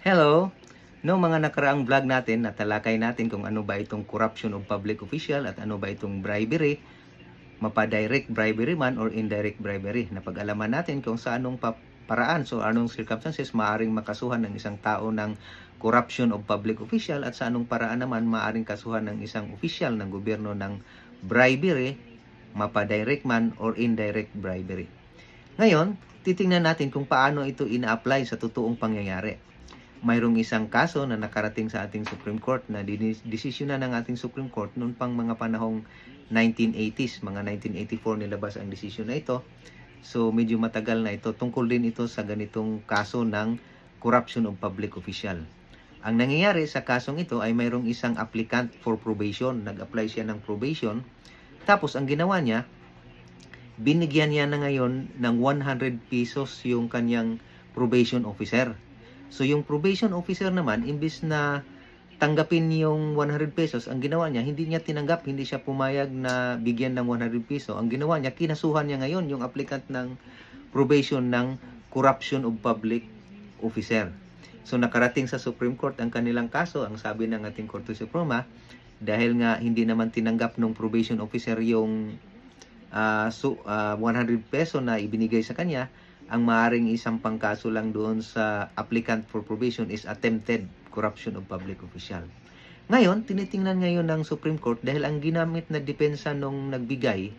Hello! No mga nakaraang vlog natin, natalakay natin kung ano ba itong corruption of public official at ano ba itong bribery, mapa-direct bribery man or indirect bribery. Napag-alaman natin kung sa anong paraan, so anong circumstances maaring makasuhan ng isang tao ng corruption of public official at sa anong paraan naman maaring kasuhan ng isang official ng gobyerno ng bribery, mapa-direct man or indirect bribery. Ngayon, titingnan natin kung paano ito ina-apply sa totoong pangyayari. Mayroong isang kaso na nakarating sa ating Supreme Court na desisyonan ng ating Supreme Court noon pang mga panahong 1980s, mga 1984 nilabas ang desisyon na ito. So medyo matagal na ito. Tungkol din ito sa ganitong kaso ng corruption of public official. Ang nangyayari sa kasong ito ay mayroong isang applicant for probation. Nag-apply siya ng probation. Tapos ang ginawa niya, binigyan niya na ngayon ng 100 pesos yung kanyang probation officer. So yung probation officer naman, imbis na tanggapin yung 100 pesos, ang ginawa niya, hindi niya tinanggap, hindi siya pumayag na bigyan ng 100 peso. Ang ginawa niya, kinasuhan niya ngayon yung applicant ng probation ng corruption of public officer. So nakarating sa Supreme Court ang kanilang kaso, ang sabi ng ating Korte Suprema, dahil nga hindi naman tinanggap ng probation officer yung 100 peso na ibinigay sa kanya, ang maaring isang pangkaso lang doon sa applicant for probation is attempted corruption of public official. Ngayon, tinitingnan ngayon ng Supreme Court dahil ang ginamit na depensa nung nagbigay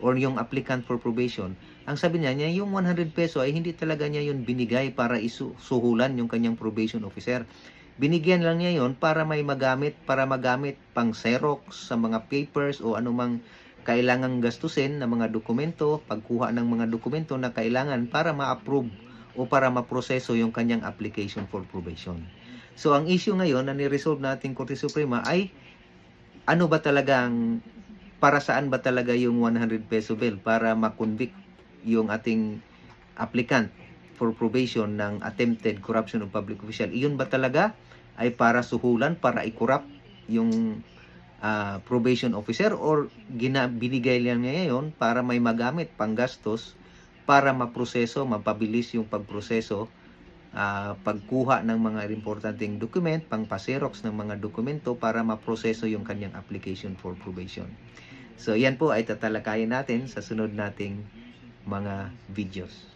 or yung applicant for probation, ang sabi niya, yung 100 peso ay hindi talaga niya yun binigay para isuhulan yung kanyang probation officer. Binigyan lang niya yun para magamit pang Xerox sa mga papers o anumang kailangang gastusin na mga dokumento, pagkuha ng mga dokumento na kailangan para ma-approve o para ma-proseso yung kanyang application for probation. So ang issue ngayon na ni-resolve natin Korte Suprema ay ano ba talagang, para saan ba talaga yung 100 peso bill para ma-convict yung ating applicant for probation ng attempted corruption of public official. Iyon ba talaga ay para suhulan, para i-corrupt yung probation officer or binigay lang niya yun para may magamit panggastos para maproseso, mapabilis yung pagproseso, pagkuha ng mga importanteng document, pang-xerox ng mga dokumento para maproseso yung kanyang application for probation. So yan po ay tatalakayin natin sa sunod nating mga videos.